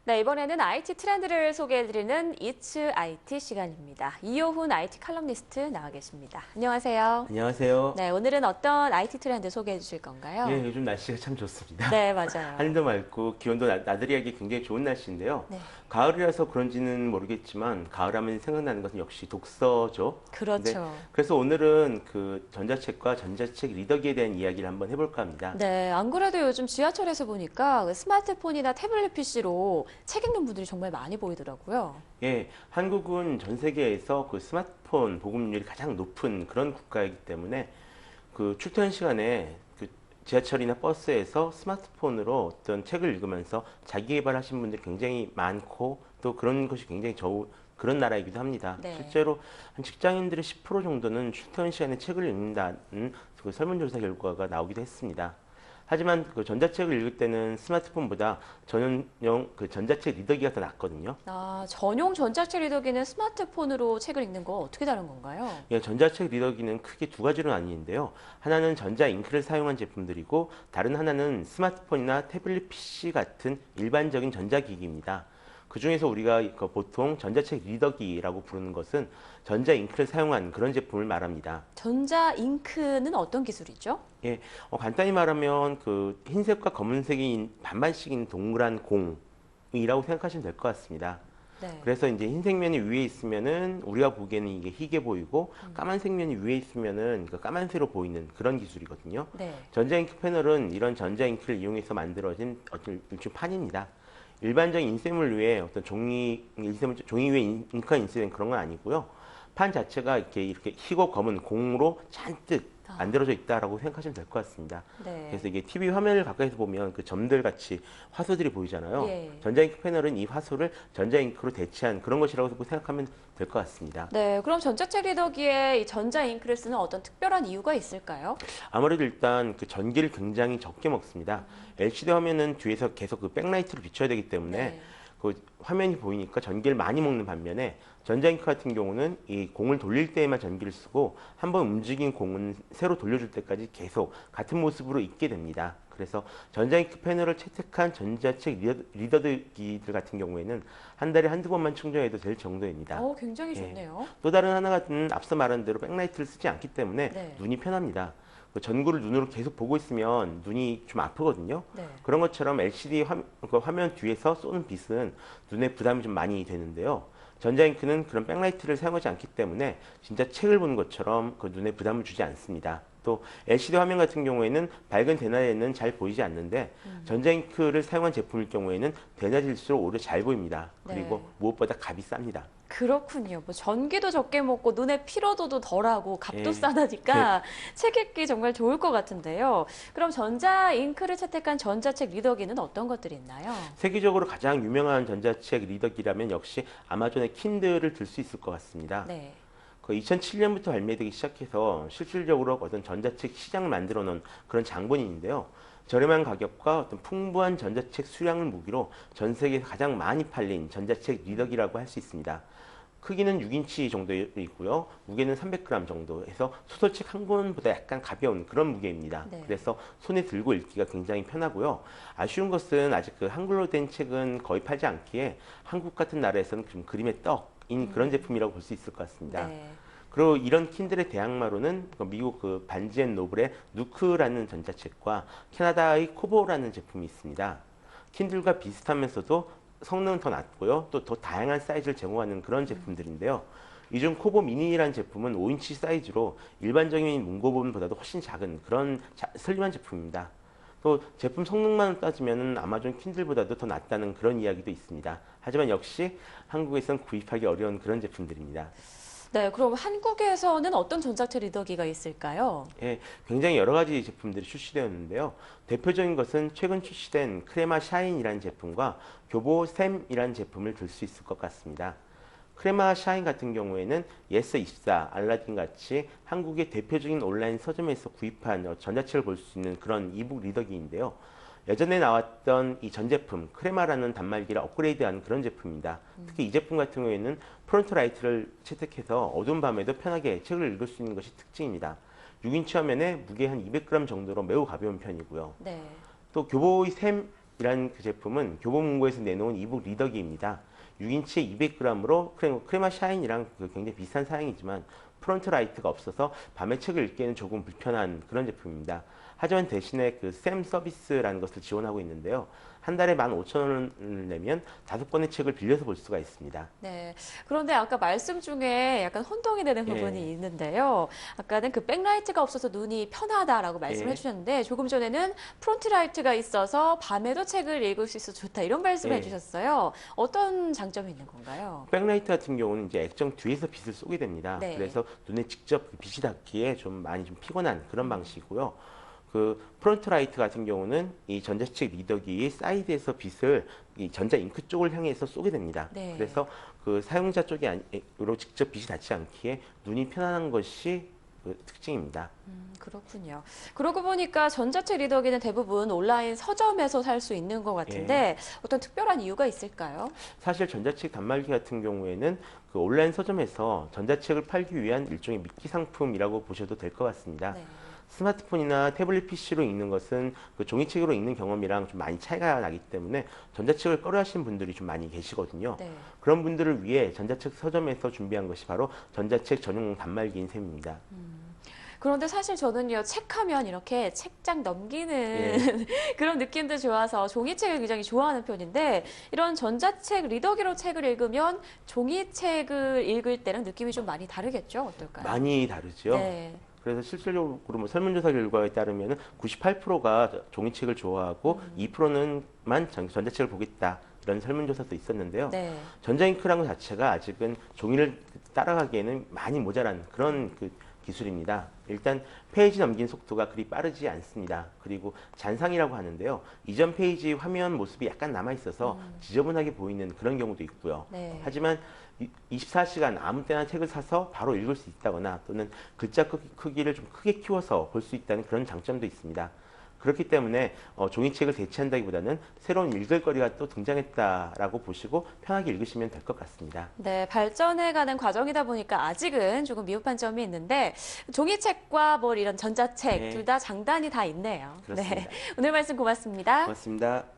네, 이번에는 IT 트렌드를 소개해드리는 It's IT 시간입니다. 이효훈 IT 칼럼니스트 나와 계십니다. 안녕하세요. 안녕하세요. 네, 오늘은 어떤 IT 트렌드 소개해 주실 건가요? 예, 요즘 날씨가 참 좋습니다. 네, 맞아요. 하늘도 맑고 기온도 나들이하기 굉장히 좋은 날씨인데요. 네, 가을이라서 그런지는 모르겠지만 가을하면 생각나는 것은 역시 독서죠. 근데 그렇죠. 그래서 오늘은 그 전자책과 전자책 리더기에 대한 이야기를 한번 해볼까 합니다. 네, 안 그래도 요즘 지하철에서 보니까 그 스마트폰이나 태블릿 PC로 책 읽는 분들이 정말 많이 보이더라고요. 예, 한국은 전 세계에서 그 스마트폰 보급률이 가장 높은 그런 국가이기 때문에 그 출퇴근 시간에 그 지하철이나 버스에서 스마트폰으로 어떤 책을 읽으면서 자기 개발하신 분들이 굉장히 많고 또 그런 것이 굉장히 그런 나라이기도 합니다. 네. 실제로 한 직장인들의 10% 정도는 출퇴근 시간에 책을 읽는다는 그 설문조사 결과가 나오기도 했습니다. 하지만 그 전자책을 읽을 때는 스마트폰보다 전용형 그 전자책 리더기가 더 낫거든요. 아, 전용 전자책 리더기는 스마트폰으로 책을 읽는 거 어떻게 다른 건가요? 예, 전자책 리더기는 크게 두 가지로 나뉘는데요. 하나는 전자 잉크를 사용한 제품들이고 다른 하나는 스마트폰이나 태블릿 PC 같은 일반적인 전자기기입니다. 그중에서 우리가 그 보통 전자책 리더기라고 부르는 것은 전자 잉크를 사용한 그런 제품을 말합니다. 전자 잉크는 어떤 기술이죠? 예, 간단히 말하면 그 흰색과 검은색이 반반씩인 동그란 공이라고 생각하시면 될 것 같습니다. 네. 그래서 이제 흰색 면이 위에 있으면은 우리가 보기에는 이게 희게 보이고 까만색 면이 위에 있으면은 그 까만색으로 보이는 그런 기술이거든요. 네. 전자잉크 패널은 이런 전자잉크를 이용해서 만들어진 어떤 일종 판입니다. 일반적인 인쇄물 위에 어떤 종이 위에 잉크가 인쇄된 그런 건 아니고요. 판 자체가 이렇게 희고 검은 공으로 잔뜩 만들어져 있다라고 생각하시면 될 것 같습니다. 네. 그래서 이게 TV 화면을 가까이서 보면 그 점들 같이 화소들이 보이잖아요. 예. 전자잉크 패널은 이 화소를 전자잉크로 대체한 그런 것이라고 생각하면 될 것 같습니다. 네, 그럼 전자책 리더기에 이 전자 잉크를 쓰는 어떤 특별한 이유가 있을까요? 아무래도 일단 그 전기를 굉장히 적게 먹습니다. LCD 화면은 뒤에서 계속 그 백라이트로 비춰야 되기 때문에 네. 그 화면이 보이니까 전기를 많이 먹는 반면에 전자잉크 같은 경우는 이 공을 돌릴 때에만 전기를 쓰고 한번 움직인 공은 새로 돌려줄 때까지 계속 같은 모습으로 있게 됩니다. 그래서 전자잉크 패널을 채택한 전자책 리더기들 같은 경우에는 한 달에 한두 번만 충전해도 될 정도입니다. 굉장히 예. 좋네요. 또 다른 하나는 앞서 말한 대로 백라이트를 쓰지 않기 때문에 네. 눈이 편합니다. 그 전구를 눈으로 계속 보고 있으면 눈이 좀 아프거든요. 네. 그런 것처럼 LCD 그 화면 뒤에서 쏘는 빛은 눈에 부담이 좀 많이 되는데요. 전자잉크는 그런 백라이트를 사용하지 않기 때문에 진짜 책을 보는 것처럼 그 눈에 부담을 주지 않습니다. 또 LCD 화면 같은 경우에는 밝은 대낮에는 잘 보이지 않는데 전자잉크를 사용한 제품일 경우에는 대낮일수록 오히려 잘 보입니다. 그리고 네. 무엇보다 값이 쌉니다. 그렇군요. 뭐 전기도 적게 먹고 눈의 피로도도 덜하고 값도 예. 싸다니까 책 읽기 정말 좋을 것 같은데요. 그럼 전자 잉크를 채택한 전자책 리더기는 어떤 것들이 있나요? 세계적으로 가장 유명한 전자책 리더기라면 역시 아마존의 킨들을 들 수 있을 것 같습니다. 네. 그 2007년부터 발매되기 시작해서 실질적으로 어떤 전자책 시장을 만들어 놓은 그런 장본인인데요. 저렴한 가격과 어떤 풍부한 전자책 수량을 무기로 전 세계에서 가장 많이 팔린 전자책 리더기라고 할 수 있습니다. 크기는 6인치 정도 있고요. 무게는 300g 정도 해서 소설책 한 권보다 약간 가벼운 그런 무게입니다. 네. 그래서 손에 들고 읽기가 굉장히 편하고요. 아쉬운 것은 아직 그 한글로 된 책은 거의 팔지 않기에 한국 같은 나라에서는 좀 그림의 떡인 그런 제품이라고 볼 수 있을 것 같습니다. 네. 그리고 이런 킨들의 대항마로는 미국 그 반지 앤 노블의 누크라는 전자책과 캐나다의 코보라는 제품이 있습니다. 킨들과 비슷하면서도 성능은 더 낮고요. 또 더 다양한 사이즈를 제공하는 그런 제품들인데요. 이 중 코보 미니라는 제품은 5인치 사이즈로 일반적인 문고본보다도 훨씬 작은 그런 슬림한 제품입니다. 또 제품 성능만 따지면 아마존 킨들보다도 더 낫다는 그런 이야기도 있습니다. 하지만 역시 한국에선 구입하기 어려운 그런 제품들입니다. 네, 그럼 한국에서는 어떤 전자책 리더기가 있을까요? 예, 굉장히 여러 가지 제품들이 출시되었는데요. 대표적인 것은 최근 출시된 크레마 샤인이라는 제품과 교보 샘이라는 제품을 들 수 있을 것 같습니다. 크레마 샤인 같은 경우에는 예스24, 알라딘 같이 한국의 대표적인 온라인 서점에서 구입한 전자책을 볼 수 있는 그런 이북 리더기인데요. 예전에 나왔던 이 전 제품 크레마라는 단말기를 업그레이드한 그런 제품입니다. 특히 이 제품 같은 경우에는 프론트 라이트를 채택해서 어두운 밤에도 편하게 책을 읽을 수 있는 것이 특징입니다. 6인치 화면에 무게 한 200g 정도로 매우 가벼운 편이고요. 네. 또 교보의 샘 이란 그 제품은 교보문고에서 내놓은 이북 리더기입니다. 6인치에 200g으로 크레마 샤인이랑 굉장히 비슷한 사양이지만 프론트 라이트가 없어서 밤에 책을 읽기에는 조금 불편한 그런 제품입니다. 하지만 대신에 그 샘 서비스라는 것을 지원하고 있는데요. 한 달에 15,000원을 내면 5권의 책을 빌려서 볼 수가 있습니다. 네. 그런데 아까 말씀 중에 약간 혼동이 되는 부분이 예. 있는데요. 아까는 그 백라이트가 없어서 눈이 편하다라고 말씀을 예. 해주셨는데 조금 전에는 프론트 라이트가 있어서 밤에도 책을 읽을 수 있어서 좋다 이런 말씀을 예. 해주셨어요. 어떤 장점이 있는 건가요? 백라이트 같은 경우는 이제 액정 뒤에서 빛을 쏘게 됩니다. 네. 그래서 눈에 직접 빛이 닿기에 좀 많이 좀 피곤한 그런 방식이고요. 그 프론트 라이트 같은 경우는 이 전자책 리더기 사이드에서 빛을 이 전자 잉크 쪽을 향해서 쏘게 됩니다. 네. 그래서 그 사용자 쪽으로 직접 빛이 닿지 않기에 눈이 편안한 것이 그 특징입니다. 그렇군요. 그러고 보니까 전자책 리더기는 대부분 온라인 서점에서 살 수 있는 것 같은데 어떤 특별한 이유가 있을까요? 사실 전자책 단말기 같은 경우에는 그 온라인 서점에서 전자책을 팔기 위한 일종의 미끼 상품이라고 보셔도 될 것 같습니다. 네. 스마트폰이나 태블릿 PC로 읽는 것은 그 종이책으로 읽는 경험이랑 좀 많이 차이가 나기 때문에 전자책을 꺼려하시는 분들이 좀 많이 계시거든요. 네. 그런 분들을 위해 전자책 서점에서 준비한 것이 바로 전자책 전용 단말기인 셈입니다. 그런데 사실 저는요, 책하면 이렇게 책장 넘기는 그런 느낌도 좋아서 종이책을 굉장히 좋아하는 편인데 이런 전자책 리더기로 책을 읽으면 종이책을 읽을 때랑 느낌이 좀 많이 다르겠죠? 어떨까요? 많이 다르죠. 네. 그래서 실질적으로 뭐 설문조사 결과에 따르면 98%가 종이책을 좋아하고 2%만 전자책을 보겠다. 이런 설문조사도 있었는데요. 네. 전자잉크라는 것 자체가 아직은 종이를 따라가기에는 많이 모자란 그런 그 기술입니다. 일단 페이지 넘긴 속도가 그리 빠르지 않습니다. 그리고 잔상이라고 하는데요. 이전 페이지 화면 모습이 약간 남아 있어서 지저분하게 보이는 그런 경우도 있고요. 네. 하지만 24시간 아무 때나 책을 사서 바로 읽을 수 있다거나 또는 글자 크기를 좀 크게 키워서 볼 수 있다는 그런 장점도 있습니다. 그렇기 때문에 종이책을 대체한다기보다는 새로운 읽을 거리가 또 등장했다라고 보시고 편하게 읽으시면 될 것 같습니다. 네, 발전해가는 과정이다 보니까 아직은 조금 미흡한 점이 있는데 종이책과 뭐 이런 전자책 네. 둘 다 장단이 다 있네요. 그렇습니다. 네, 오늘 말씀 고맙습니다. 고맙습니다.